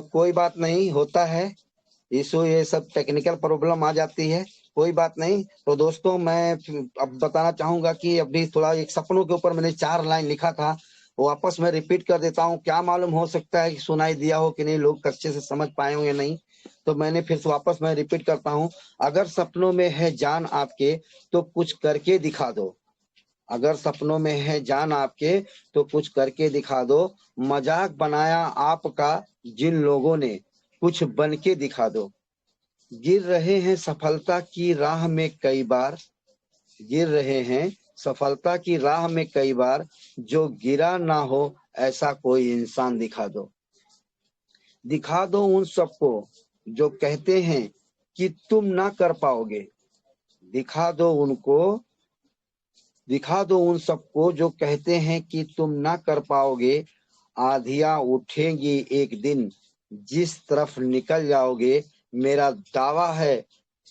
कोई बात नहीं, होता है इशू, ये सब टेक्निकल प्रॉब्लम आ जाती है, कोई बात नहीं। तो दोस्तों मैं अब बताना चाहूंगा कि अभी थोड़ा एक सपनों के ऊपर मैंने 4 लाइन लिखा था, वो वापस मैं रिपीट कर देता हूँ। क्या मालूम, हो सकता है कि सुनाई दिया हो कि नहीं, लोग अच्छे से समझ पाए हो या नहीं, तो मैंने फिर से वापस मैं रिपीट करता हूँ। अगर सपनों में है जान आपके तो कुछ करके दिखा दो। अगर सपनों में है जान आपके तो कुछ करके दिखा दो। मजाक बनाया आपका जिन लोगों ने, कुछ बन के दिखा दो। गिर रहे हैं सफलता की राह में कई बार, गिर रहे हैं सफलता की राह में कई बार, जो गिरा ना हो ऐसा कोई इंसान दिखा दो। दिखा दो उन सबको जो कहते हैं कि तुम ना कर पाओगे। दिखा दो उनको, दिखा दो उन सबको जो कहते हैं कि तुम ना कर पाओगे। आंधियां उठेंगी एक दिन, जिस तरफ निकल जाओगे। मेरा दावा है,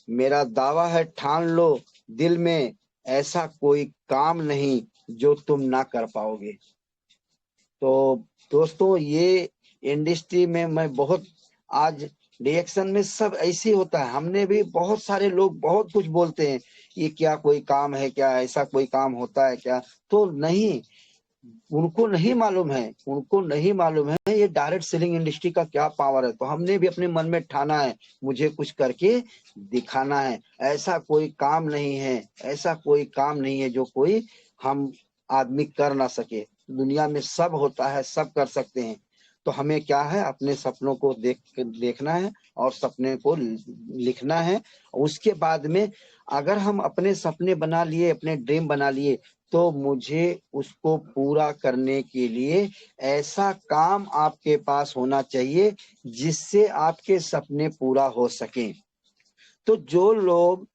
मेरा दावा है, ठान लो दिल में, ऐसा कोई काम नहीं जो तुम ना कर पाओगे। तो दोस्तों ये इंडस्ट्री में मैं बहुत, आज रिएक्शन में सब ऐसे होता है। हमने भी बहुत सारे लोग बहुत कुछ बोलते हैं, ये क्या कोई काम है क्या, ऐसा कोई काम होता है क्या, तो नहीं, उनको नहीं मालूम है, उनको नहीं मालूम है ये डायरेक्ट सेलिंग इंडस्ट्री का क्या पावर है। तो हमने भी अपने मन में ठाना है, मुझे कुछ करके दिखाना है। ऐसा कोई काम नहीं है, ऐसा कोई काम नहीं है जो कोई हम आदमी कर ना सके। दुनिया में सब होता है, सब कर सकते हैं। तो हमें क्या है, अपने सपनों को देखना है और सपने को लिखना है। उसके बाद में अगर हम अपने सपने बना लिए, अपने ड्रीम बना लिए, तो मुझे उसको पूरा करने के लिए ऐसा काम आपके पास होना चाहिए जिससे आपके सपने पूरा हो सकें। तो जो लोग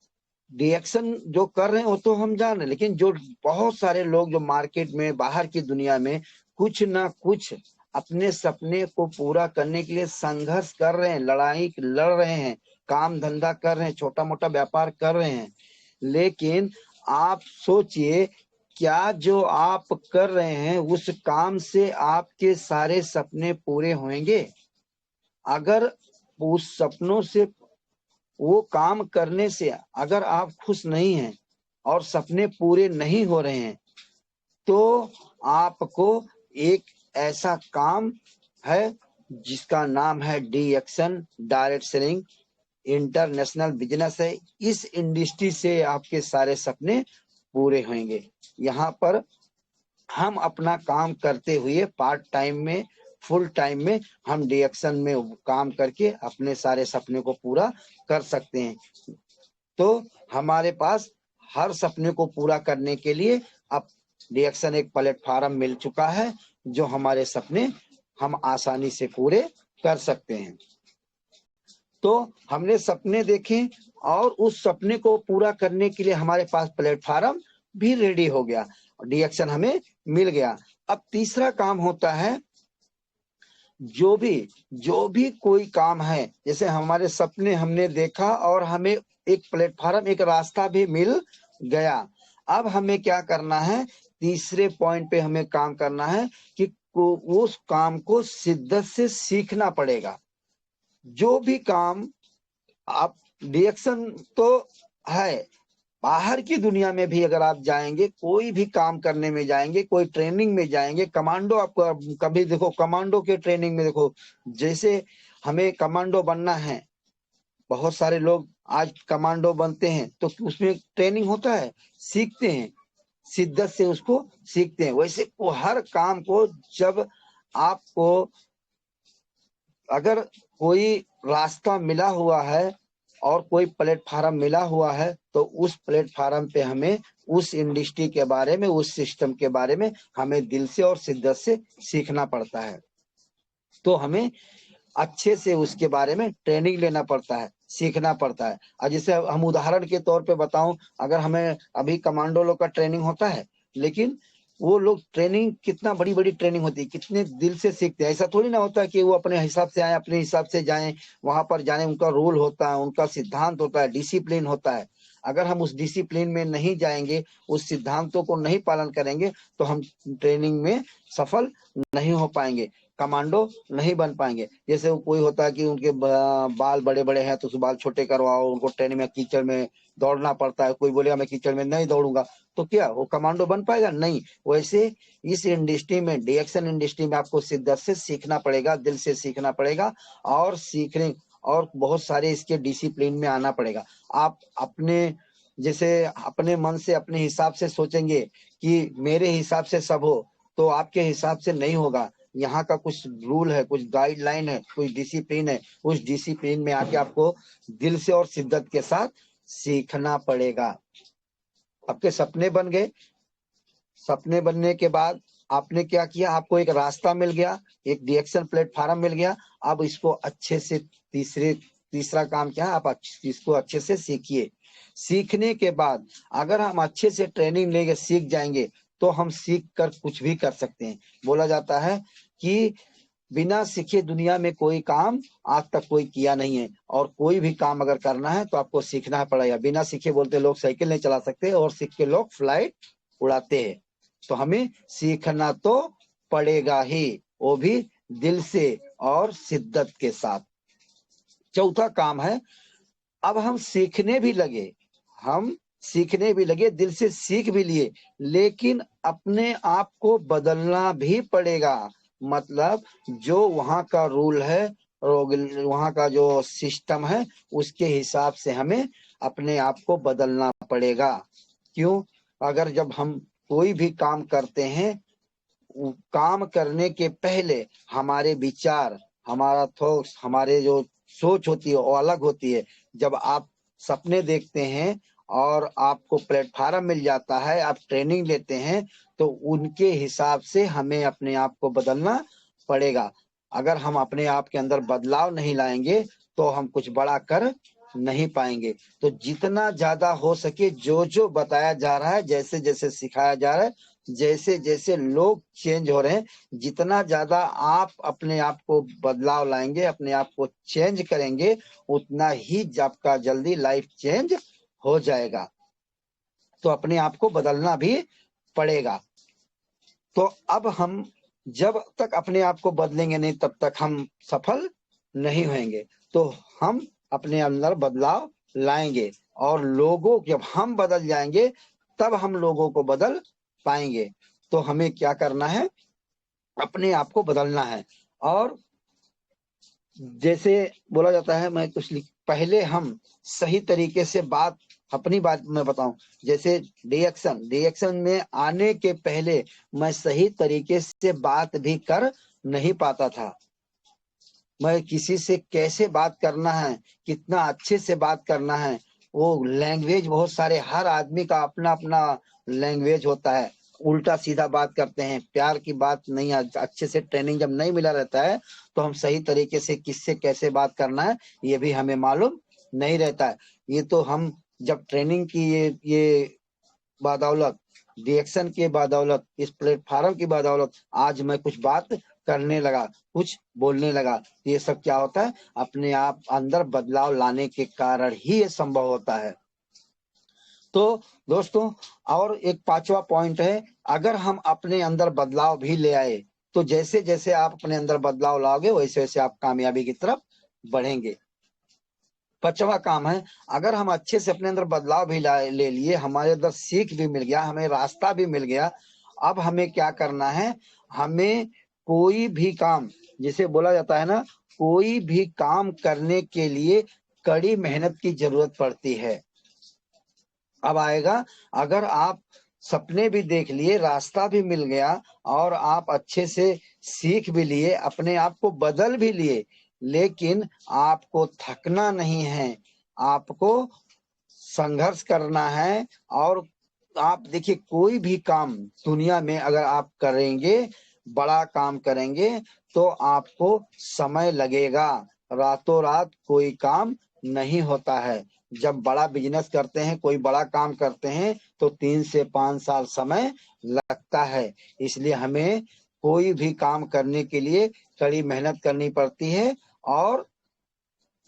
रिएक्शन जो कर रहे हैं वो तो हम जान रहे हैं, लेकिन जो बहुत सारे लोग जो मार्केट में, बाहर की दुनिया में कुछ ना कुछ अपने सपने को पूरा करने के लिए संघर्ष कर रहे हैं, लड़ाई लड़ रहे हैं, काम धंधा कर रहे हैं, छोटा मोटा व्यापार कर रहे हैं, लेकिन आप सोचिए, क्या जो आप कर रहे हैं उस काम से आपके सारे सपने पूरे होंगे? अगर उस सपनों से, वो काम करने से अगर आप खुश नहीं हैं और सपने पूरे नहीं हो रहे हैं, तो आपको एक ऐसा काम है जिसका नाम है DXN, direct selling international business है। इस इंडस्ट्री से आपके सारे सपने पूरे होंगे। यहाँ पर हम अपना काम करते हुए पार्ट टाइम में, फुल टाइम में हम DXN में काम करके अपने सारे सपने को पूरा कर सकते हैं। तो हमारे पास हर सपने को पूरा करने के लिए अब DXN एक प्लेटफॉर्म मिल चुका है, जो हमारे सपने हम आसानी से पूरे कर सकते हैं। तो हमने सपने देखे और उस सपने को पूरा करने के लिए हमारे पास प्लेटफॉर्म भी रेडी हो गया, DXN हमें मिल गया। अब तीसरा काम होता है, जो भी कोई काम है, जैसे हमारे सपने हमने देखा और हमें एक प्लेटफॉर्म, एक रास्ता भी मिल गया। अब हमें क्या करना है, तीसरे पॉइंट पे हमें काम करना है कि उस काम को शिद्दत से सीखना पड़ेगा। जो भी काम आप, रिएक्शन तो है, बाहर की दुनिया में भी अगर आप जाएंगे, कोई भी काम करने में जाएंगे, कोई ट्रेनिंग में जाएंगे, कमांडो, आपको कभी देखो कमांडो के ट्रेनिंग में देखो, जैसे हमें कमांडो बनना है, बहुत सारे लोग आज कमांडो बनते हैं, तो उसमें ट्रेनिंग होता है, सीखते हैं, शिद्दत से उसको सीखते हैं। वैसे वो हर काम को, जब आपको अगर कोई रास्ता मिला हुआ है और कोई प्लेटफॉर्म मिला हुआ है, तो उस प्लेटफॉर्म पे हमें उस इंडस्ट्री के बारे में, उस सिस्टम के बारे में हमें दिल से और शिद्दत से सीखना पड़ता है। तो हमें अच्छे से उसके बारे में ट्रेनिंग लेना पड़ता है, सीखना पड़ता है। और जैसे हम उदाहरण के तौर पे बताऊं, अगर हमें अभी कमांडो लोग का ट्रेनिंग होता है, लेकिन वो लोग ट्रेनिंग, कितना बड़ी बड़ी ट्रेनिंग होती है, कितने दिल से सीखते हैं। ऐसा थोड़ी ना होता है कि वो अपने हिसाब से आए, अपने हिसाब से जाएं, वहां पर जाने, उनका रूल होता है, उनका सिद्धांत होता है, डिसिप्लिन होता है। अगर हम उस डिसिप्लिन में नहीं जाएंगे, उस सिद्धांतों को नहीं पालन करेंगे, तो हम ट्रेनिंग में सफल नहीं हो पाएंगे। कमांडो नहीं बन पाएंगे। जैसे वो कोई होता है कि उनके बाल बड़े बड़े हैं तो उस बाल छोटे करवाओ, उनको ट्रेनिंग में कीचड़ में दौड़ना पड़ता है, कोई बोलेगा मैं कीचड़ में नहीं दौड़ूंगा, तो क्या वो कमांडो बन पाएगा? नहीं। वैसे इस इंडस्ट्री में, डीएक्शन इंडस्ट्री में आपको शिद्दत से सीखना पड़ेगा, दिल से सीखना पड़ेगा, और सीखने और बहुत सारे इसके डिसिप्लिन में आना पड़ेगा। आप अपने जैसे अपने मन से अपने हिसाब से सोचेंगे कि मेरे हिसाब से सब हो, तो आपके हिसाब से नहीं होगा। यहाँ का कुछ रूल है, कुछ गाइडलाइन है, कुछ डिसिप्लिन है। उस डिसिप्लिन में आके आपको दिल से और शिद्दत के साथ सीखना पड़ेगा। आपके सपने बन गए, सपने बनने के बाद आपने क्या किया? आपको एक रास्ता मिल गया, एक डिएक्शन प्लेटफॉर्म मिल गया। अब इसको अच्छे से तीसरा काम क्या है? आप इसको अच्छे से सीखिए। सीखने के बाद अगर हम अच्छे से ट्रेनिंग लेंगे, सीख जाएंगे, तो हम सीख कर कुछ भी कर सकते हैं। बोला जाता है कि बिना सीखे दुनिया में कोई काम आज तक कोई किया नहीं है, और कोई भी काम अगर करना है तो आपको सीखना पड़ेगा। बिना सीखे बोलते लोग साइकिल नहीं चला सकते, और सीख के लोग फ्लाइट उड़ाते हैं। तो हमें सीखना तो पड़ेगा ही, वो भी दिल से और शिद्दत के साथ। चौथा काम है, अब हम सीखने भी लगे, दिल से सीख भी लिए, लेकिन अपने आप को बदलना भी पड़ेगा। मतलब जो वहां का रूल है, वहां का जो सिस्टम है, उसके हिसाब से हमें अपने आप को बदलना पड़ेगा। क्यों? अगर जब हम कोई भी काम करते हैं, काम करने के पहले हमारे विचार, हमारा थॉट्स, हमारे जो सोच होती है वो अलग होती है। जब आप सपने देखते हैं और आपको प्लेटफॉर्म मिल जाता है, आप ट्रेनिंग लेते हैं, तो उनके हिसाब से हमें अपने आप को बदलना पड़ेगा। अगर हम अपने आप के अंदर बदलाव नहीं लाएंगे तो हम कुछ बड़ा कर नहीं पाएंगे। तो जितना ज्यादा हो सके, जो जो बताया जा रहा है, जैसे जैसे सिखाया जा रहा है, जैसे जैसे लोग चेंज हो रहे हैं, जितना ज्यादा आप अपने आप को बदलाव लाएंगे, अपने आप को चेंज करेंगे, उतना ही आपका जल्दी लाइफ चेंज हो जाएगा। तो अपने आप को बदलना भी पड़ेगा। तो अब हम जब तक अपने आप को बदलेंगे नहीं, तब तक हम सफल नहीं होंगे। तो हम अपने अंदर बदलाव लाएंगे, और लोगों जब हम बदल जाएंगे तब हम लोगों को बदल पाएंगे। तो हमें क्या करना है? अपने आप को बदलना है। और जैसे बोला जाता है, मैं कुछ पहले हम सही तरीके से अपनी बात मैं बताऊं, जैसे डीएक्शन में आने के पहले मैं सही तरीके से बात भी कर नहीं पाता था। मैं किसी से कैसे बात करना है, कितना अच्छे से बात करना है, वो लैंग्वेज बहुत सारे, हर आदमी का अपना अपना लैंग्वेज होता है। उल्टा सीधा बात करते हैं, प्यार की बात नहीं। अच्छे से ट्रेनिंग जब नहीं मिला रहता है तो हम सही तरीके से किससे कैसे बात करना है ये भी हमें मालूम नहीं रहता है। ये तो हम जब ट्रेनिंग की ये बदौलत, रिएक्शन के बदौलत, इस प्लेटफॉर्म की बदौलत आज मैं कुछ बात करने लगा, कुछ बोलने लगा। ये सब क्या होता है? अपने आप अंदर बदलाव लाने के कारण ही ये संभव होता है। तो दोस्तों, और एक पांचवा पॉइंट है, अगर हम अपने अंदर बदलाव भी ले आए, तो जैसे जैसे आप अपने अंदर बदलाव लाओगे वैसे वैसे आप कामयाबी की तरफ बढ़ेंगे। पांचवा काम है, अगर हम अच्छे से अपने अंदर बदलाव भी ले लिए, हमारे अंदर सीख भी मिल गया, हमें रास्ता भी मिल गया, अब हमें क्या करना है? हमें कोई भी काम, जिसे बोला जाता है ना, कोई भी काम करने के लिए कड़ी मेहनत की जरूरत पड़ती है। अब आएगा, अगर आप सपने भी देख लिए, रास्ता भी मिल गया, और आप अच्छे से सीख भी लिए, अपने आप को बदल भी लिए, लेकिन आपको थकना नहीं है, आपको संघर्ष करना है। और आप देखिए, कोई भी काम दुनिया में अगर आप करेंगे, बड़ा काम करेंगे, तो आपको समय लगेगा। रातों रात कोई काम नहीं होता है। जब बड़ा बिजनेस करते हैं, कोई बड़ा काम करते हैं, तो 3 से 5 साल समय लगता है। इसलिए हमें कोई भी काम करने के लिए कड़ी मेहनत करनी पड़ती है, और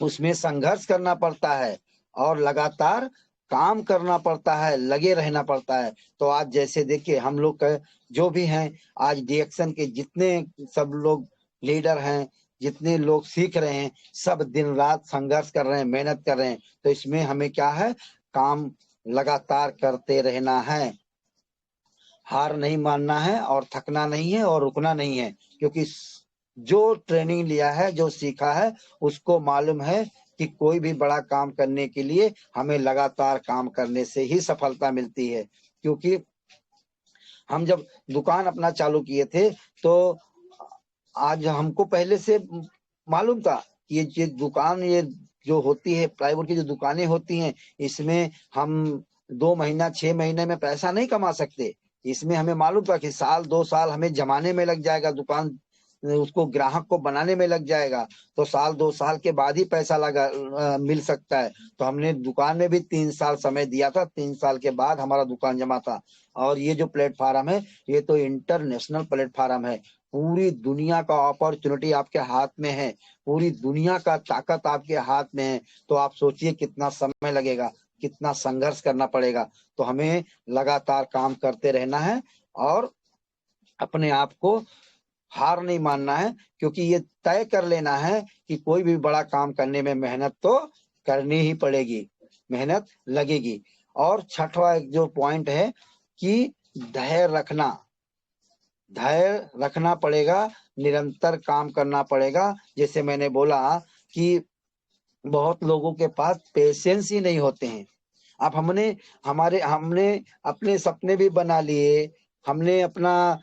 उसमें संघर्ष करना पड़ता है, और लगातार काम करना पड़ता है, लगे रहना पड़ता है। तो आज जैसे देखिए, हम लोग जो भी हैं, आज डीएक्शन के जितने सब लोग लीडर हैं, जितने लोग सीख रहे हैं, सब दिन रात संघर्ष कर रहे हैं, मेहनत कर रहे हैं। तो इसमें हमें क्या है, काम लगातार करते रहना है, हार नहीं मानना है और थकना नहीं है और रुकना नहीं है, क्योंकि जो ट्रेनिंग लिया है, जो सीखा है, उसको मालूम है कि कोई भी बड़ा काम करने के लिए हमें लगातार काम करने से ही सफलता मिलती है। क्योंकि हम जब दुकान अपना चालू किए थे, तो आज हमको पहले से मालूम था कि ये दुकान, ये जो होती है प्लाईवुड की जो दुकानें होती हैं, इसमें हम 2 महीना 6 महीने में पैसा नहीं कमा सकते। इसमें हमें मालूम था कि साल 2 साल हमें जमाने में लग जाएगा, दुकान उसको ग्राहक को बनाने में लग जाएगा, तो साल 2 साल के बाद ही पैसा मिल सकता है। तो हमने दुकान में भी 3 साल समय दिया था, 3 साल के बाद हमारा दुकान जमा था। और ये जो प्लेटफार्म है, ये तो इंटरनेशनल प्लेटफार्म है। पूरी दुनिया का अपॉर्चुनिटी आपके हाथ में है, पूरी दुनिया का ताकत आपके हाथ में है। तो आप सोचिए कितना समय लगेगा, कितना संघर्ष करना पड़ेगा। तो हमें लगातार काम करते रहना है और अपने आप को हार नहीं मानना है, क्योंकि ये तय कर लेना है कि कोई भी बड़ा काम करने में मेहनत तो करनी ही पड़ेगी, मेहनत लगेगी। और छठवां एक जो पॉइंट है कि धैर्य रखना पड़ेगा, निरंतर काम करना पड़ेगा। जैसे मैंने बोला कि बहुत लोगों के पास पेशेंस ही नहीं होते हैं। अब हमने अपने सपने भी बना लिए, हमने अपना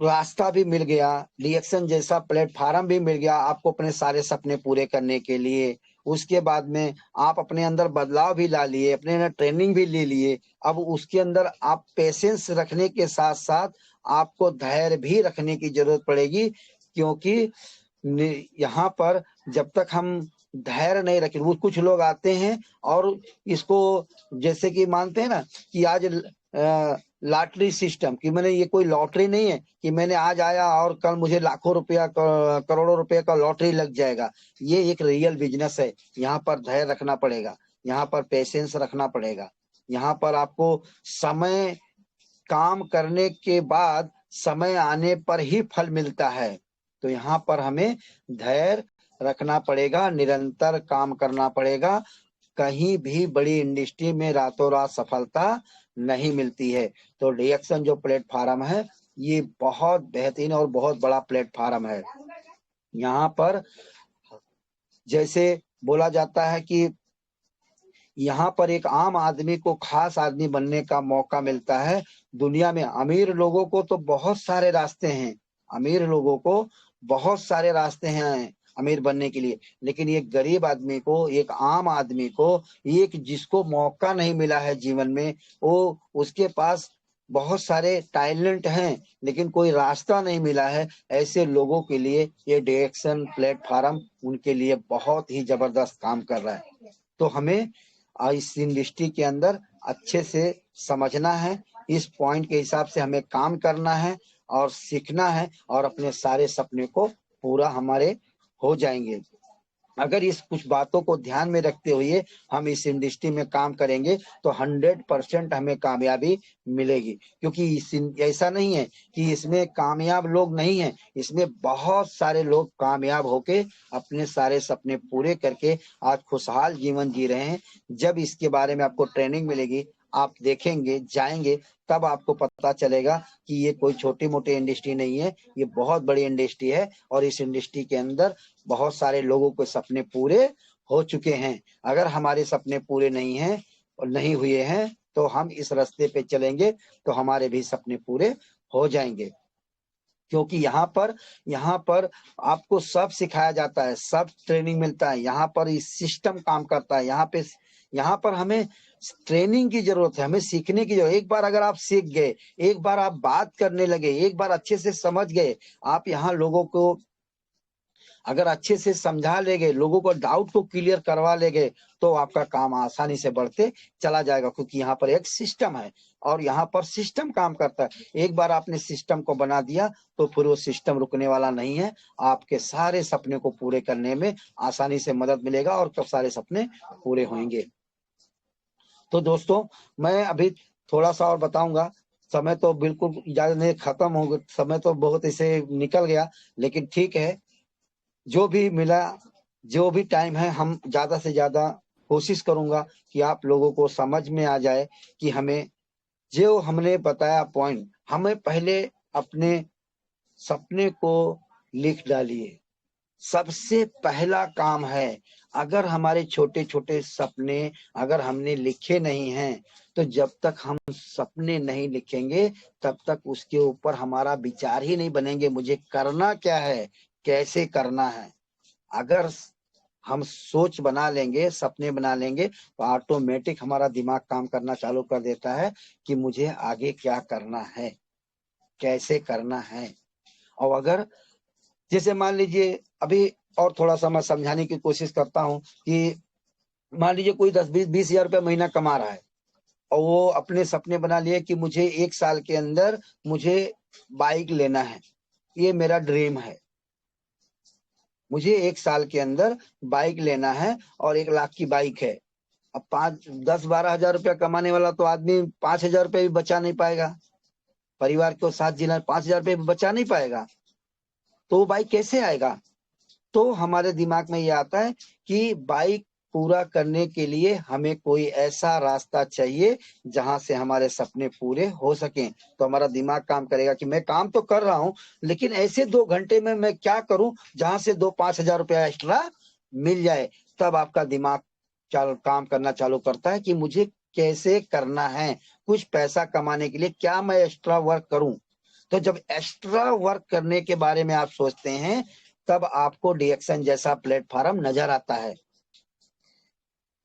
रास्ता भी मिल गया, रिएक्शन जैसा प्लेटफार्म भी मिल गया आपको अपने सारे सपने पूरे करने के लिए। उसके बाद में आप अपने अंदर बदलाव भी ला लिए, अपने अंदर ट्रेनिंग भी ले लिए। अब उसके अंदर आप पेशेंस रखने के साथ साथ आपको धैर्य भी रखने की जरूरत पड़ेगी, क्योंकि यहाँ पर जब तक हम धैर्य नहीं रखें, वो कुछ लोग आते हैं और इसको जैसे कि मानते हैं ना कि आज लॉटरी सिस्टम, कि मैंने, ये कोई लॉटरी नहीं है कि मैंने आज आया और कल मुझे लाखों रुपया करोड़ों रुपए का लॉटरी लग जाएगा। ये एक रियल बिजनेस है। यहाँ पर धैर्य रखना पड़ेगा, यहाँ पर पेशेंस रखना पड़ेगा, यहाँ पर आपको समय, काम करने के बाद समय आने पर ही फल मिलता है। तो यहाँ पर हमें धैर्य रखना पड़ेगा, निरंतर काम करना पड़ेगा। कहीं भी बड़ी इंडस्ट्री में रातों रात सफलता नहीं मिलती है। तो रिएक्शन जो प्लेटफार्म है, ये बहुत बेहतरीन और बहुत बड़ा प्लेटफार्म है। यहाँ पर जैसे बोला जाता है कि यहाँ पर एक आम आदमी को खास आदमी बनने का मौका मिलता है। दुनिया में अमीर लोगों को तो बहुत सारे रास्ते हैं, अमीर लोगों को बहुत सारे रास्ते हैं अमीर बनने के लिए, लेकिन एक गरीब आदमी को, एक आम आदमी को, एक जिसको मौका नहीं मिला है जीवन में, वो उसके पास बहुत सारे टैलेंट हैं लेकिन कोई रास्ता नहीं मिला है, ऐसे लोगों के लिए ये डायरेक्शन प्लेटफार्म उनके लिए बहुत ही जबरदस्त काम कर रहा है। तो हमें इस इंडस्ट्री के अंदर अच्छे से समझना है, इस पॉइंट के हिसाब से हमें काम करना है और सीखना है, और अपने सारे सपने को पूरा हमारे हो जाएंगे। अगर इस कुछ बातों को ध्यान में रखते हुए हम इस इंडस्ट्री में काम करेंगे तो 100% हमें कामयाबी मिलेगी। क्योंकि ऐसा नहीं है कि इसमें कामयाब लोग नहीं हैं, इसमें बहुत सारे लोग कामयाब होके अपने सारे सपने पूरे करके आज खुशहाल जीवन जी रहे हैं। जब इसके बारे में आपको ट्रेनिंग मिलेगी, आप देखेंगे, जाएंगे, तब आपको पता चलेगा कि ये कोई छोटी मोटी इंडस्ट्री नहीं है, ये बहुत बड़ी इंडस्ट्री है। और इस इंडस्ट्री के अंदर बहुत सारे लोगों के सपने पूरे हो चुके हैं। अगर हमारे सपने पूरे नहीं हैं और नहीं हुए हैं, तो हम इस रास्ते पे चलेंगे तो हमारे भी सपने पूरे हो जाएंगे। क्योंकि यहाँ पर आपको सब सिखाया जाता है, सब ट्रेनिंग मिलता है, यहाँ पर इस सिस्टम काम करता है। यहाँ पर हमें ट्रेनिंग की जरूरत है, हमें सीखने की जरूरत। एक बार अगर आप सीख गए, एक बार आप बात करने लगे, एक बार अच्छे से समझ गए, आप यहाँ लोगों को अगर अच्छे से समझा ले गए, लोगों को डाउट को क्लियर करवा ले गए, तो आपका काम आसानी से बढ़ते चला जाएगा। क्योंकि यहाँ पर एक सिस्टम है और यहाँ पर सिस्टम काम करता है। एक बार आपने सिस्टम को बना दिया तो फिर वो सिस्टम रुकने वाला नहीं है। आपके सारे सपने को पूरे करने में आसानी से मदद मिलेगा और कब सारे सपने पूरे होंगे। तो दोस्तों, मैं अभी थोड़ा सा और बताऊंगा। समय तो बिल्कुल ज्यादा नहीं, खत्म हो गया समय, तो बहुत ऐसे निकल गया। लेकिन ठीक है, जो भी मिला, जो भी टाइम है, हम ज्यादा से ज्यादा कोशिश करूंगा कि आप लोगों को समझ में आ जाए कि हमें जो हमने बताया पॉइंट, हमें पहले अपने सपने को लिख डालिए। सबसे पहला काम है, अगर हमारे छोटे छोटे सपने अगर हमने लिखे नहीं हैं, तो जब तक हम सपने नहीं लिखेंगे तब तक उसके ऊपर हमारा विचार ही नहीं बनेंगे, मुझे करना क्या है, कैसे करना है। अगर हम सोच बना लेंगे, सपने बना लेंगे, तो ऑटोमेटिक हमारा दिमाग काम करना चालू कर देता है कि मुझे आगे क्या करना है, कैसे करना है। और अगर जैसे मान लीजिए अभी, और थोड़ा सा मैं समझाने की कोशिश करता हूँ कि मान लीजिए कोई 10-20 20 हजार रुपया महीना कमा रहा है, और वो अपने सपने बना लिए कि मुझे 1 साल के अंदर मुझे बाइक लेना है, ये मेरा ड्रीम है, मुझे 1 साल के अंदर बाइक लेना है, और 1 लाख की बाइक है। अब 5 10 12 हजार रुपया कमाने वाला तो आदमी 5 हजार रुपये भी बचा नहीं पाएगा, परिवार को साथ जीना, 5 हजार रुपये भी बचा नहीं पाएगा, तो वो बाइक कैसे आएगा। तो हमारे दिमाग में ये आता है कि बाइक पूरा करने के लिए हमें कोई ऐसा रास्ता चाहिए जहां से हमारे सपने पूरे हो सकें। तो हमारा दिमाग काम करेगा कि मैं काम तो कर रहा हूं, लेकिन ऐसे 2 घंटे में मैं क्या करूं जहां से 2-5 हजार रुपया एक्स्ट्रा मिल जाए। तब आपका दिमाग काम करना चालू करता है कि मुझे कैसे करना है, कुछ पैसा कमाने के लिए क्या मैं एक्स्ट्रा वर्क करूं। तो जब एक्स्ट्रा वर्क करने के बारे में आप सोचते हैं, तब आपको डीएक्शन जैसा प्लेटफॉर्म नजर आता है।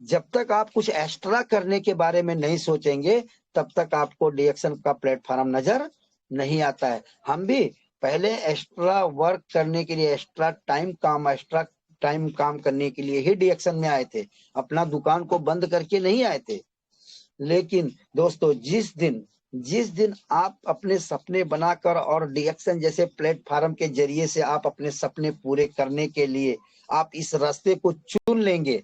जब तक आप कुछ एक्स्ट्रा करने के बारे में नहीं सोचेंगे, तब तक आपको डीएक्शन का प्लेटफॉर्म नजर नहीं आता है। हम भी पहले एक्स्ट्रा वर्क करने के लिए, एक्स्ट्रा टाइम काम करने के लिए ही डीएक्शन में आए थे, अपना दुकान को बंद करके नहीं आए थे। लेकिन दोस्तों, जिस दिन आप अपने सपने बनाकर और डीएक्शन जैसे प्लेटफॉर्म के जरिए से आप अपने सपने पूरे करने के लिए आप इस रास्ते को चुन लेंगे,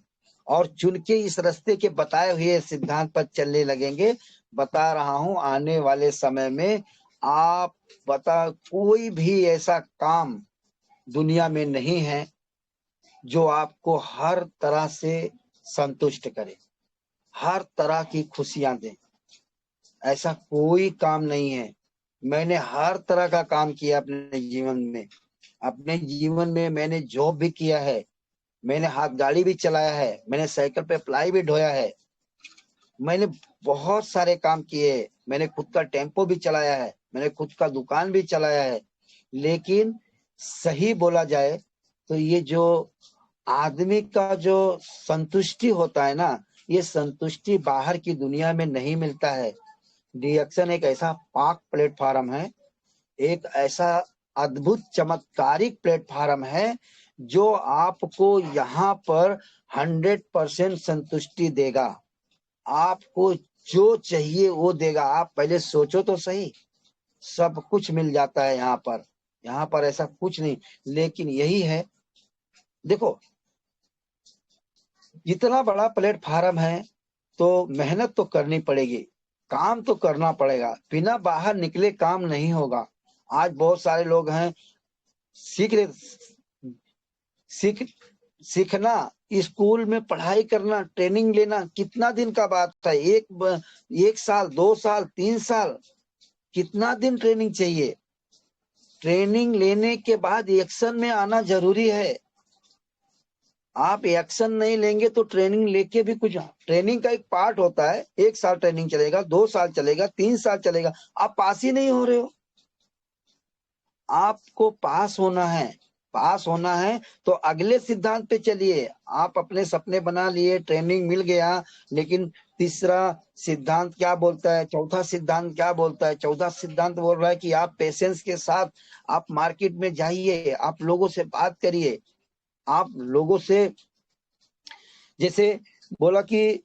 और चुन के इस रास्ते के बताए हुए सिद्धांत पर चलने लगेंगे, बता रहा हूं आने वाले समय में आप कोई भी ऐसा काम दुनिया में नहीं है जो आपको हर तरह से संतुष्ट करे, हर तरह की खुशियां दे। ऐसा कोई काम नहीं है। मैंने हर तरह का काम किया अपने जीवन में। अपने जीवन में मैंने जॉब भी किया है, मैंने हाथ गाड़ी भी चलाया है, मैंने साइकिल पे प्लाई भी ढोया है, मैंने बहुत सारे काम किए, मैंने खुद का टेम्पो भी चलाया है, मैंने खुद का दुकान भी चलाया है। लेकिन सही बोला जाए तो ये जो आदमी का जो संतुष्टि होता है ना, ये संतुष्टि बाहर की दुनिया में नहीं मिलता है। डीएक्शन एक ऐसा पाक प्लेटफॉर्म है, एक ऐसा अद्भुत चमत्कारिक प्लेटफॉर्म है जो आपको यहाँ पर 100% संतुष्टि देगा। आपको जो चाहिए वो देगा। आप पहले सोचो तो सही, सब कुछ मिल जाता है यहाँ पर। यहाँ पर ऐसा कुछ नहीं, लेकिन यही है, देखो इतना बड़ा प्लेटफॉर्म है तो मेहनत तो करनी पड़ेगी, काम तो करना पड़ेगा, बिना बाहर निकले काम नहीं होगा। आज बहुत सारे लोग हैं, सीख रहे सीख सीखना, स्कूल में पढ़ाई करना, ट्रेनिंग लेना कितना दिन का बात है, 1 साल 2 साल 3 साल, कितना दिन ट्रेनिंग चाहिए। ट्रेनिंग लेने के बाद एक्शन में आना जरूरी है। आप एक्शन नहीं लेंगे तो ट्रेनिंग लेके भी कुछ, ट्रेनिंग का एक पार्ट होता है, 1 साल ट्रेनिंग चलेगा, 2 साल चलेगा, 3 साल चलेगा, आप पास ही नहीं हो रहे हो। आपको पास होना है, पास होना है तो अगले सिद्धांत पे चलिए। आप अपने सपने बना लिए, ट्रेनिंग मिल गया, लेकिन तीसरा सिद्धांत क्या बोलता है, चौथा सिद्धांत क्या बोलता है। चौथा सिद्धांत बोल रहा है कि आप पेशेंस के साथ आप मार्केट में जाइए, आप लोगों से बात करिए, आप लोगों से, जैसे बोला कि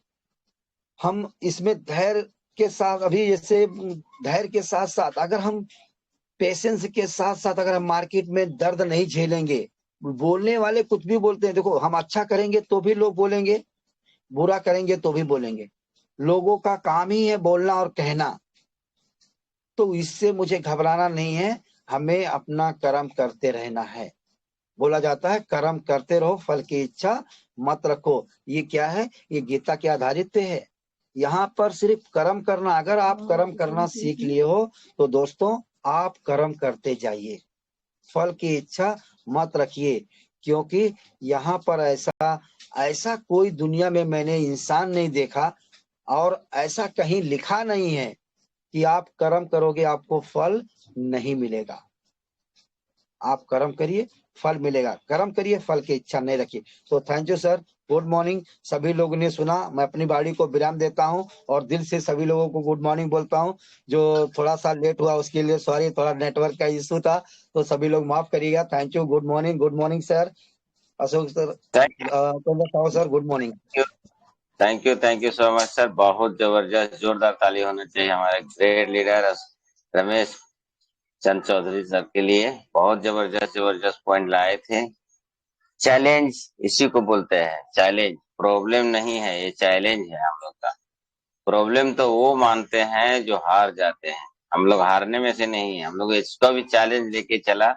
हम इसमें धैर्य के साथ, अभी जैसे धैर्य के साथ साथ अगर हम पेशेंस के साथ साथ अगर हम मार्केट में दर्द नहीं झेलेंगे, बोलने वाले कुछ भी बोलते हैं, देखो हम अच्छा करेंगे तो भी लोग बोलेंगे, बुरा करेंगे तो भी बोलेंगे, लोगों का काम ही है बोलना और कहना। तो इससे मुझे घबराना नहीं है, हमें अपना कर्म करते रहना है। बोला जाता है कर्म करते रहो, फल की इच्छा मत रखो। ये क्या है? ये गीता के आधारित है। यहाँ पर सिर्फ कर्म करना, अगर आप कर्म करना सीख लिए हो तो दोस्तों आप कर्म करते जाइए, फल की इच्छा मत रखिए। क्योंकि यहाँ पर ऐसा ऐसा कोई दुनिया में मैंने इंसान नहीं देखा, और ऐसा कहीं लिखा नहीं है कि आप कर्म करोगे आपको फल नहीं मिलेगा। आप कर्म करिए, फल मिलेगा। कर्म करिए, फल की इच्छा नहीं रखिए। तो thank you sir, good morning. सभी लोगों ने सुना, मैं अपनी बाड़ी को विराम देता हूं और दिल से सभी लोगों को गुड मॉर्निंग बोलता हूं। जो थोड़ा सा लेट हुआ उसके लिए सॉरी, थोड़ा नेटवर्क का इशू था, तो सभी लोग माफ करिएगा। Thank you, good morning sir. Ashok sir, sir good morning. Thank you so much sir. बहुत जबरदस्त, जोरदार ताली होना चाहिए हमारे great leader Ramesh Chand Chaudhary sir के लिए। बहुत जबरदस्त पॉइंट लाए थे। चैलेंज इसी को बोलते हैं, चैलेंज। प्रॉब्लम नहीं है, ये चैलेंज है हम लोग का। प्रॉब्लम तो वो मानते हैं जो हार जाते हैं। हम लोग हारने में से नहीं है, हम लोग इसका भी चैलेंज लेके चला।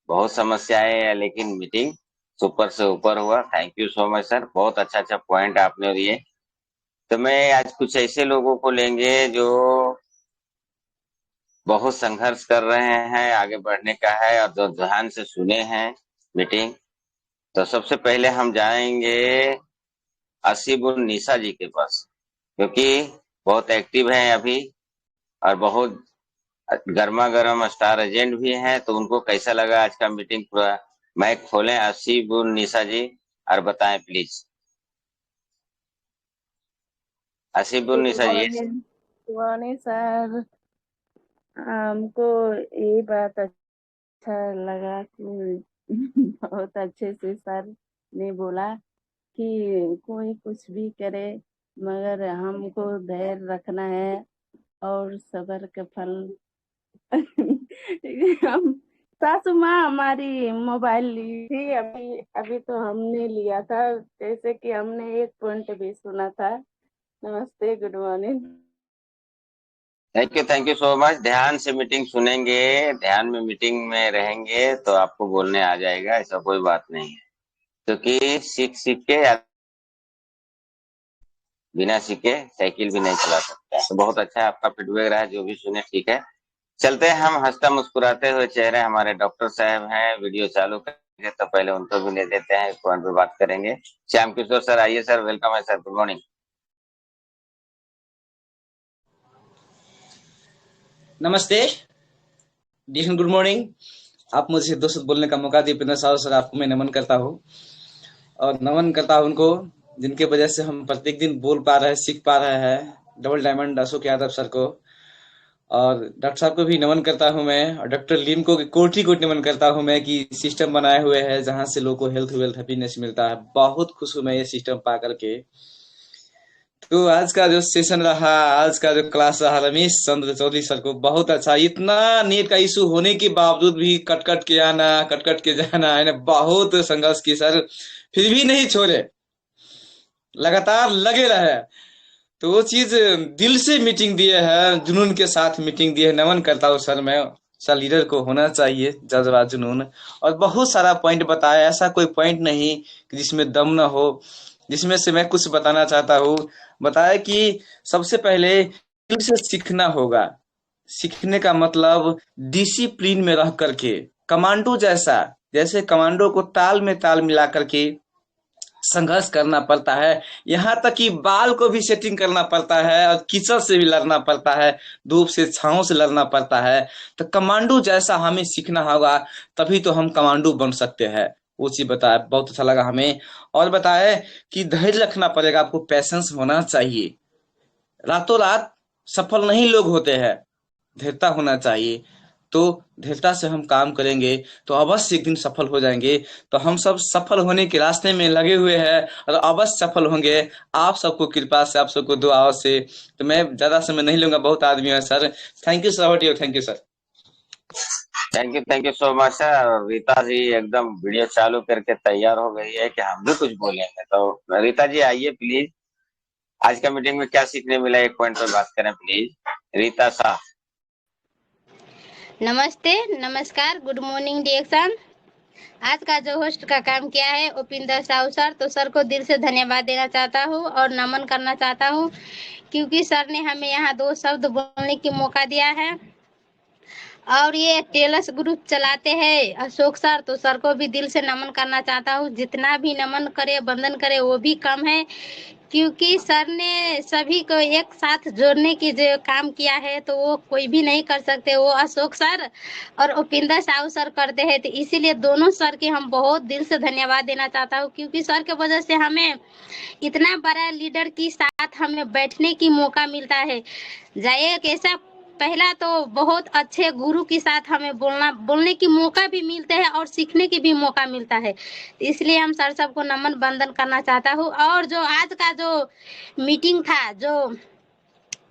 बहुत समस्याएं है, लेकिन मीटिंग सुपर से ऊपर हुआ। Thank you so much sir, बहुत अच्छा पॉइंट आपने दिए। तो मैं आज कुछ ऐसे लोगों को लेंगे जो बहुत संघर्ष कर रहे हैं, आगे बढ़ने का है, और जो ध्यान से सुने हैं मीटिंग। तो सबसे पहले हम जाएंगे असीबुल निशा जी के पास, क्योंकि बहुत एक्टिव हैं अभी और बहुत गर्मा गर्म स्टार एजेंट भी हैं। तो उनको कैसा लगा आज का मीटिंग पूरा? माइक खोलें असीबुल निशा जी और बताएं please. Asibul Nisha ji. Good morning sir. हमको ये बात अच्छा लगा कि बहुत अच्छे से सर ने बोला कि कोई कुछ भी करे मगर हमको धैर्य रखना है और सब्र का फल। हम सासू माँ हमारी मोबाइल ली थी, अभी अभी तो हमने लिया था, जैसे कि हमने एक पॉइंट भी सुना था। नमस्ते, good morning. Thank you so much. ध्यान से मीटिंग सुनेंगे, ध्यान में मीटिंग में रहेंगे तो आपको बोलने आ जाएगा, ऐसा कोई बात नहीं है। क्योंकि सीख सीख के बिना सीखे साइकिल भी नहीं चला सकता। तो बहुत अच्छा आपका फीडबैक रहा, जो भी सुने ठीक है। चलते हैं हम हंसता मुस्कुराते हुए चेहरे, हमारे डॉक्टर साहब हैं, वीडियो चालू करेंगे तो पहले उनको भी ले देते हैं, इस पॉइंट पे बात करेंगे। श्याम किशोर सर आइए सर, वेलकम है सर, गुड मॉर्निंग। नमस्ते, गुड मॉर्निंग। आप मुझे दोस्त बोलने का मौका दिए प्रिंदर साहब सर, आपको मैं नमन करता हूँ और नमन करता हूँ उनको जिनके वजह से हम प्रत्येक दिन बोल पा रहे हैं, सीख पा रहे हैं। Double diamond Ashok Yadav sir को और डॉक्टर साहब को भी नमन करता हूँ मैं, और डॉक्टर लीम को कोटि कोटि नमन करता हूँ मैं कि सिस्टम बनाए हुए है जहाँ से लोगों को हेल्थ वेल्थ हैप्पीनेस मिलता है। बहुत खुश हूँ मैं ये सिस्टम पा करके। तो आज का जो सेशन रहा, आज का जो क्लास रहा रमेश चंद्र चौधरी सर को, बहुत अच्छा। इतना नेट का इशू होने के बावजूद भी कट कट के आना, कट कट के जाना है ना, बहुत संघर्ष की सर, फिर भी नहीं छोड़े, लगातार लगे रहे। तो वो चीज दिल से मीटिंग दिए है, जुनून के साथ मीटिंग दिए है। नमन करता हूँ सर मैं। सर लीडर को होना चाहिए जज्बा, जुनून। और बहुत सारा पॉइंट बताया, ऐसा कोई पॉइंट नहीं कि जिसमें दम न हो, जिसमें से मैं कुछ बताना चाहता हूँ। बताया कि सबसे पहले दिल से सीखना होगा। सीखने का मतलब डिसिप्लिन में रह करके, कमांडो जैसा, जैसे कमांडो को ताल में ताल मिला करके संघर्ष करना पड़ता है। यहाँ तक कि बाल को भी सेटिंग करना पड़ता है और कीचड़ से भी लड़ना पड़ता है, धूप से छांव से लड़ना पड़ता है। तो कमांडो जैसा हमें सीखना होगा, तभी तो हम कमांडो बन सकते हैं। वो चीज बताया, बहुत अच्छा लगा हमें। और बताया कि धैर्य रखना पड़ेगा, आपको पैसेंस होना चाहिए। रातों रात सफल नहीं लोग होते हैं, धैर्यता होना चाहिए। तो धैर्यता से हम काम करेंगे तो अवश्य एक दिन सफल हो जाएंगे। तो हम सब सफल होने के रास्ते में लगे हुए हैं और अवश्य सफल होंगे, आप सबको कृपा से, आप सबको दुआओं से। तो मैं ज्यादा समय नहीं लूंगा, बहुत आदमी है sir. Thank you sir, thank you sir. Thank you so much sir. Rita ji एकदम वीडियो चालू करके तैयार हो गई है कि हम भी कुछ बोलेंगे। तो रीता जी आइए प्लीज, आज का मीटिंग में क्या सीखने मिला, एक पॉइंट पर बात करें प्लीज। रीता शाह। नमस्ते, नमस्कार, गुड मॉर्निंग डिएक्शन। आज का जो होस्ट का काम किया है उपिंदर साहू सर, तो सर को दिल से धन्यवाद देना चाहता हूँ और नमन करना चाहता हूँ, क्योंकि सर ने हमें यहाँ 2 शब्द बोलने की मौका दिया है। और ये टेलर्स ग्रुप चलाते हैं अशोक सर, तो सर को भी दिल से नमन करना चाहता हूँ। जितना भी नमन करे, वंदन करे, वो भी कम है, क्योंकि सर ने सभी को एक साथ जोड़ने की जो काम किया है, तो वो कोई भी नहीं कर सकते, वो अशोक सर और उपिंदर साहू सर करते हैं। तो इसीलिए दोनों सर के हम बहुत दिल से धन्यवाद देना चाहता हूँ, क्योंकि सर के वजह से हमें इतना बड़ा लीडर के साथ हमें बैठने की मौका मिलता है। जाइए कैसा, पहला तो बहुत अच्छे गुरु के साथ हमें बोलने की मौका भी मिलते हैं और सीखने की भी मौका मिलता है। इसलिए हम सर सबको नमन बंदन करना चाहता हूँ। और जो आज का जो मीटिंग था, जो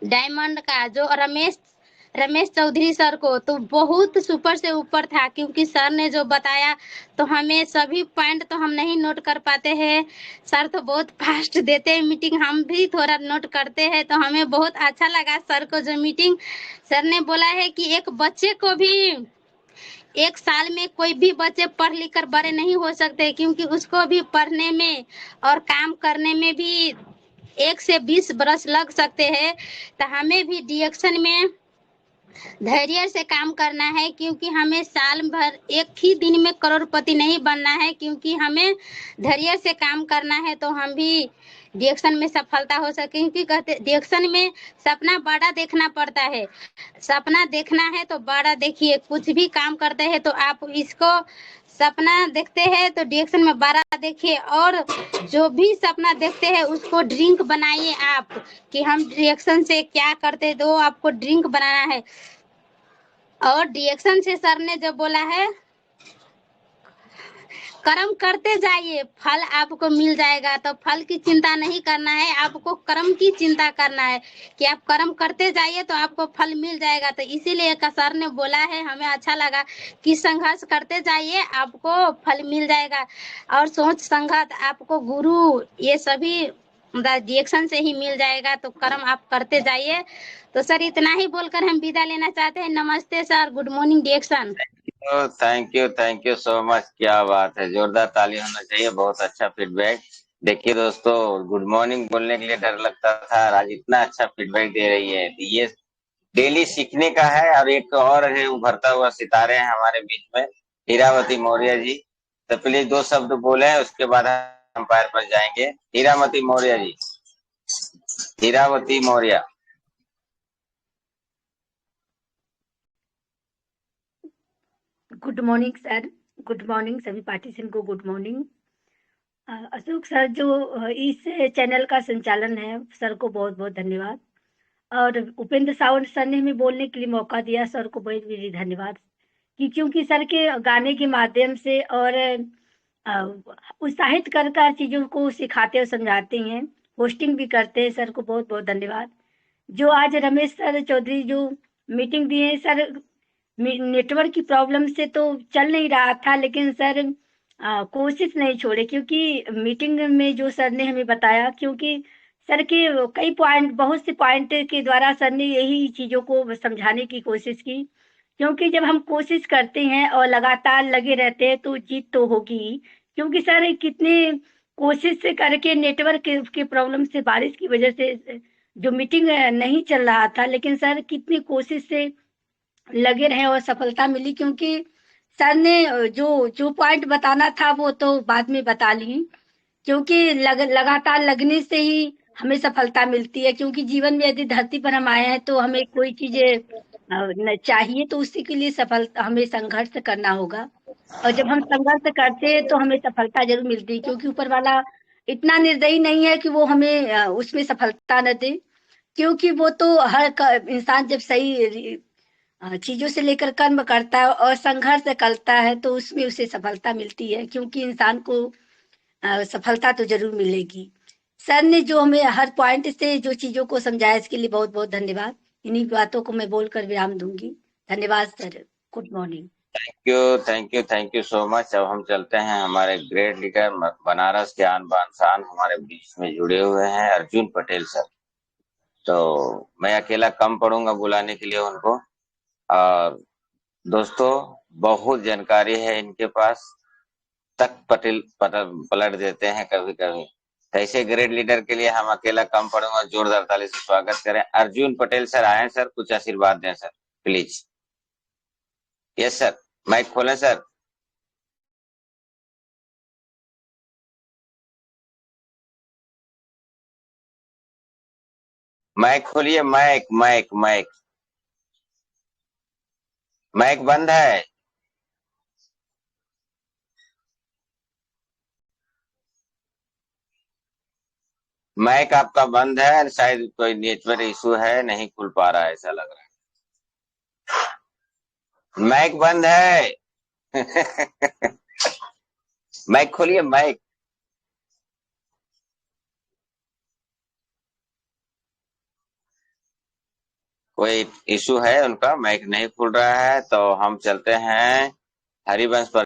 डायमंड का, जो रमेश चौधरी सर को, तो बहुत सुपर से ऊपर था, क्योंकि सर ने जो बताया, तो हमें सभी पॉइंट तो हम नहीं नोट कर पाते हैं। सर तो बहुत फास्ट देते हैं मीटिंग, हम भी थोड़ा नोट करते हैं, तो हमें बहुत अच्छा लगा सर को जो मीटिंग। सर ने बोला है कि एक बच्चे को भी 1 साल में कोई भी बच्चे पढ़ लिख कर बड़े नहीं हो सकते, क्योंकि उसको भी पढ़ने में और काम करने में भी 1 से 20 बरस लग सकते हैं। तो हमें भी डिएक्शन में धैर्य से काम करना है, क्योंकि हमें साल भर एक ही दिन में करोड़पति नहीं बनना है, क्योंकि हमें धैर्य से काम करना है, तो हम भी डिएक्शन में सफलता हो सके। क्योंकि कहते डिएक्शन में सपना बड़ा देखना पड़ता है, सपना देखना है तो बड़ा देखिए। कुछ भी काम करते हैं तो आप इसको सपना देखते हैं तो डिएक्शन में बड़ा देखिए, और जो भी सपना देखते हैं उसको ड्रिंक बनाइए आप, कि हम डिएक्शन से क्या करते, तो आपको ड्रिंक बनाना है। और डिएक्शन से सर ने जो बोला है, कर्म करते जाइए, फल आपको मिल जाएगा। तो फल की चिंता नहीं करना है, आपको कर्म की चिंता करना है, कि आप कर्म करते जाइए तो आपको फल मिल जाएगा। तो इसीलिए सर ने बोला है, हमें अच्छा लगा कि संघर्ष करते जाइए, आपको फल मिल जाएगा। और सोच संगत, आपको गुरु, ये सभी डिएक्शन से ही मिल जाएगा। तो कर्म आप करते जाइए। तो सर इतना ही बोलकर हम विदा लेना चाहते हैं। नमस्ते सर, गुड मॉर्निंग डिएक्शन। Thank you so much. क्या बात है, जोरदार ताली होना चाहिए। बहुत अच्छा फीडबैक। देखिए दोस्तों, गुड मॉर्निंग बोलने के लिए डर लगता था, आज इतना अच्छा फीडबैक दे रही है। ये डेली सीखने का है। और एक और है, उभरता हुआ सितारे हैं हमारे बीच में, हीरावती मौर्य जी। तो प्लीज 2 शब्द बोले, उसके बाद हम अंपायर पर जाएंगे। Hiravati Maurya ji, Hiravati Maurya. Good morning sir, good morning सभी पार्टिसिपेंट को, गुड मॉर्निंग। अशोक सर जो इस चैनल का संचालन है, सर को बहुत बहुत धन्यवाद। और उपेंद्र सावंत सर ने हमें बोलने के लिए मौका दिया, सर को बहुत बहुत धन्यवाद। क्योंकि सर के गाने के माध्यम से और उत्साहित कर चीज़ों को सिखाते और समझाते हैं, होस्टिंग भी करते हैं, सर को बहुत बहुत धन्यवाद। जो आज रमेश सर चौधरी जो मीटिंग दिए सर, नेटवर्क की प्रॉब्लम से तो चल नहीं रहा था, लेकिन सर कोशिश नहीं छोड़े, क्योंकि मीटिंग में जो सर ने हमें बताया, क्योंकि सर के कई पॉइंट, बहुत से पॉइंट के द्वारा सर ने यही चीज़ों को समझाने की कोशिश की। क्योंकि जब हम कोशिश करते हैं और लगातार लगे रहते हैं तो जीत तो होगी ही। क्योंकि सर कितने कोशिश से करके नेटवर्क के प्रॉब्लम से, बारिश की वजह से जो मीटिंग नहीं चल रहा था, लेकिन सर कितनी कोशिश से लगे रहे और सफलता मिली। क्योंकि सर ने जो जो पॉइंट बताना था वो तो बाद में बता ली, क्योंकि लगातार लगने से ही हमें सफलता मिलती है। क्योंकि जीवन में यदि धरती पर हम आए हैं तो हमें कोई चीजें चाहिए, तो उसी के लिए हमें संघर्ष करना होगा। और जब हम संघर्ष करते हैं तो हमें सफलता जरूर मिलती है, क्योंकि ऊपर वाला इतना निर्दयी नहीं है कि वो हमें उसमें सफलता न दे। क्योंकि वो तो हर इंसान जब सही चीजों से लेकर कर्म करता है और संघर्ष करता है तो उसमें उसे सफलता मिलती है। क्योंकि इंसान को सफलता तो जरूर मिलेगी। सर ने जो हमें हर पॉइंट से जो चीजों को समझाया, इसके लिए बहुत बहुत धन्यवाद। इन्हीं बातों को मैं बोलकर विराम दूंगी। धन्यवाद sir, good morning. Thank you so much. अब हम चलते हैं, हमारे ग्रेट लीडर बनारस के आन बान शान हमारे बीच में जुड़े हुए हैं, अर्जुन पटेल सर। तो मैं अकेला कम पड़ूंगा बुलाने के लिए उनको। और दोस्तों बहुत जानकारी है इनके पास, तक पलट देते हैं कभी कभी। तो ऐसे ग्रेट लीडर के लिए हम अकेला कम पड़ूंगा। जोरदार ताली से स्वागत करें। अर्जुन पटेल सर आए सर, कुछ आशीर्वाद दें sir please. Yes sir, mic खोलें सर। माइक खोलिए, माइक माइक माइक माइक बंद है। माइक आपका बंद है, शायद कोई नेटवर्क इशू है, नहीं खुल पा रहा है ऐसा लग रहा है। माइक बंद है। माइक खोलिए, माइक। कोई इशू है, उनका माइक नहीं खुल रहा है। तो हम चलते हैं हरिवंश पर।